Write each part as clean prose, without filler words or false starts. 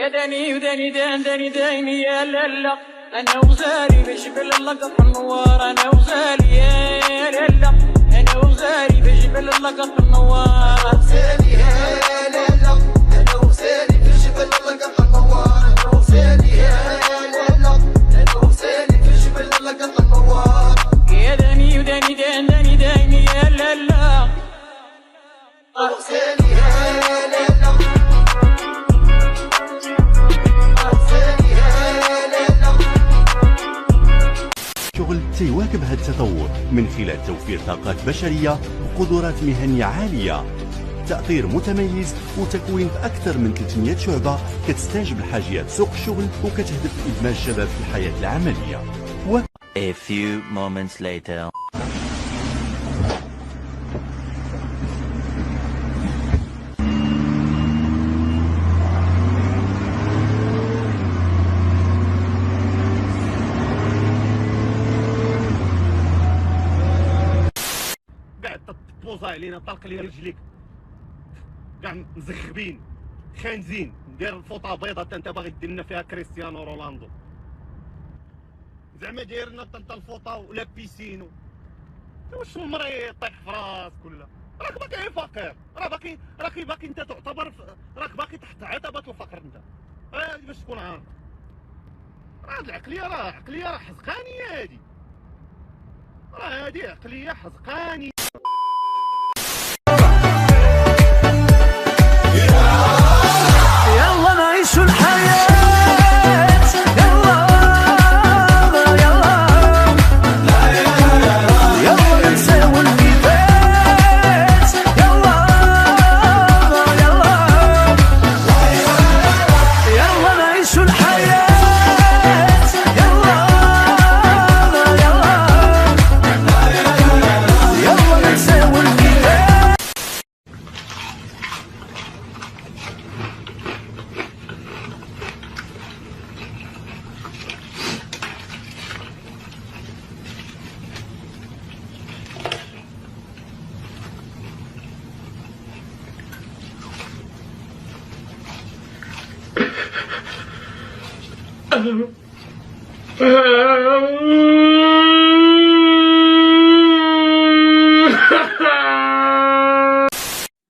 يا داني وداني داني داني يا لالا، انا وزاري بجبل اللقط النوار، انا وزاري يا لالا، انا وزاري بجبل اللقط النوار، انا وزاري يا لالا، انا وزاري بجبل اللقط النوار، انا وزاري يا لالا، انا وزاري بجبل اللقط النوار، يا داني وداني داني داني يا لالا، انا وزاري يا لالا. شغل تيواكب هذا التطور من خلال توفير طاقات بشرية وقدرات مهنية عالية، تأطير متميز وتكوين في أكثر من 300 شعبة كتستجب لحاجيات سوق الشغل وكتهدف إدماج الشباب في الحياة العملية. A few moments later. بوزا علينا طلق لي رجليك كاع مزخبين خانزين، ندير الفوطه بيضاء انت باغي دير لنا فيها كريستيانو رونالدو، زعما داير لنا طنطا الفوطه ولا بيسينو، واش المري يطيح في راسك ولا راك باقي فقير، راك باقي انت تعتبر راك باقي تحت عتبه الفقر انت، باش تكون عارف راه العقليه عقليه حزقانيه، هذه عقليه حزقانيه. يلا نعيش الحياة، يلا يلا نساوي اللي فات، يلا نعيش الحياة، يلا نساوي اللي فات.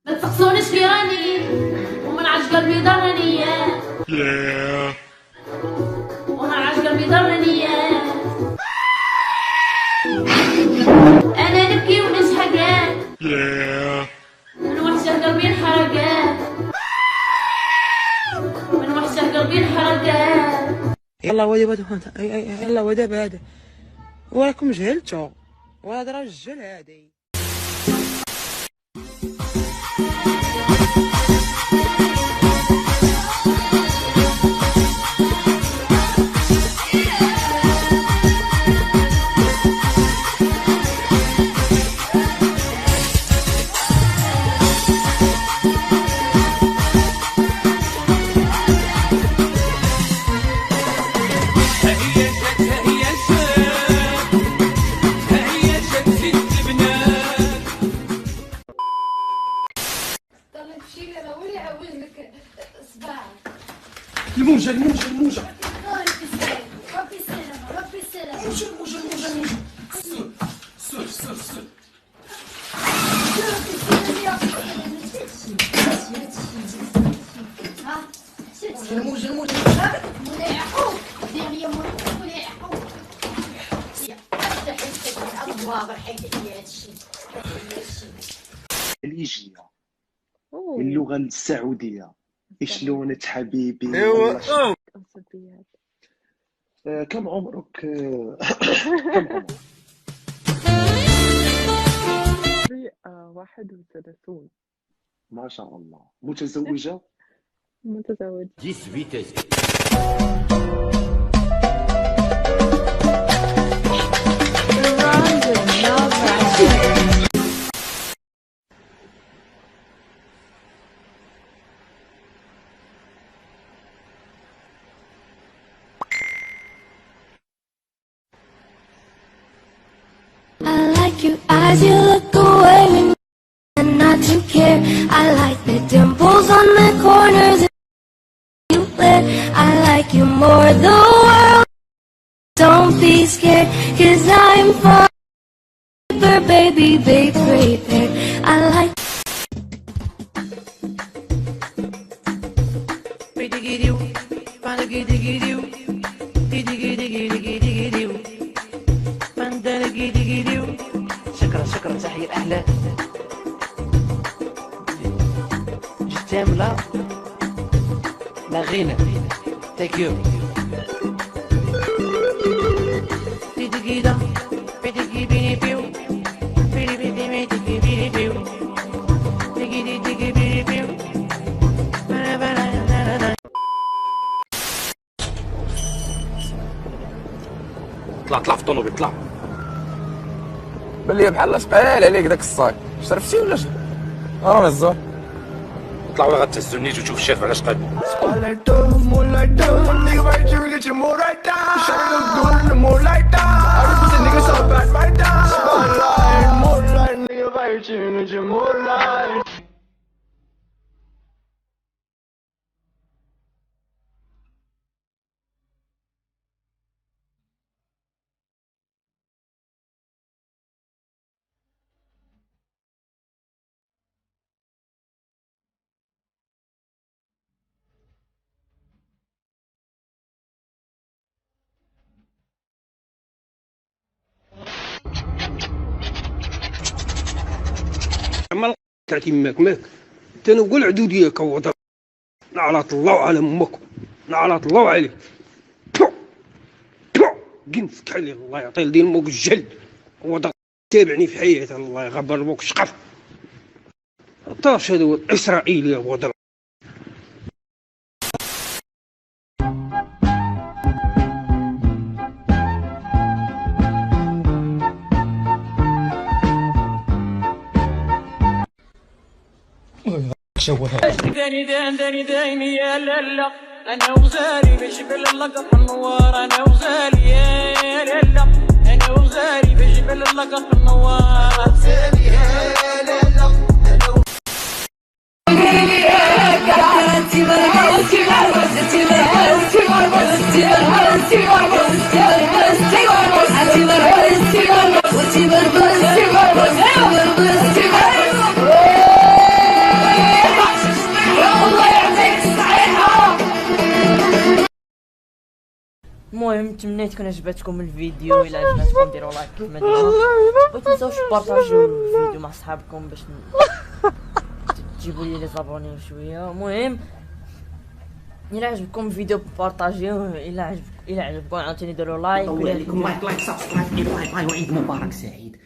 ما تسقسونيش في راني ومن عاش قلبي ضرني، ومن عاش قلبي ضرني، انا نبكي ونشحقات، من وحشة قلبي انحرقات، من وحشة قلبي انحرقات. يلا يلا ودابا هذا وراكم جهلتو وهذا راه الجهل هادي. الموجة ربي السلامة ربي السلامة. موجة سر الموجة مليحو ديري مليحو افتح الابواب الحقيقية هادشي الإيجية من اللغة السعودية. شلونك حبيبي؟ كم عمرك؟ كم عمرك؟ 31. ما شاء الله. متزوجة؟ متزوجة. 10 فيتيس. I like you as you look away and not to care. I like the dimples on the corners you lit. like you more. The world, don't be scared, 'cause I'm far deeper, baby, be prepared. I like شكرا تحية الأحلام جتام لا غنى thank you طلع في الطونوبيل طلع بلي بحال ثقيل عليك داك الصاك شرفتي ولا شنو؟ راه الزهر طلع ولا غتهزوني وتشوف الشيف علاش قاد عمال تيماك ماك تنقول عدو ديالك هو نعلط الله على امك نعلط الله عليك قنفك عليه الله يعطي لدين امك الجلد هو تابعني في حياته الله يغبر بوك شقف طاش هذا هو الاسرائيلي هو ضرب داني دايني يا لالا انا وزاري بجبل اللقط النوار انا وزاري يا لالا انا وزاري بجبل اللقط النوار المهم نتمنى تكون عجبتكم الفيديو. الا عجبتكم ديروا لايك كيما ديما، ما تنساوش بارطاجيو الفيديو مع صحابكم باش تجيبوا لي لي زابوني شويه. المهم الا عجبكم الفيديو بارطاجيوه، الا عجبكم عاوتاني ديروا لايك. طول عليكم لايك سبسكرايب وعيد مبارك سعيد.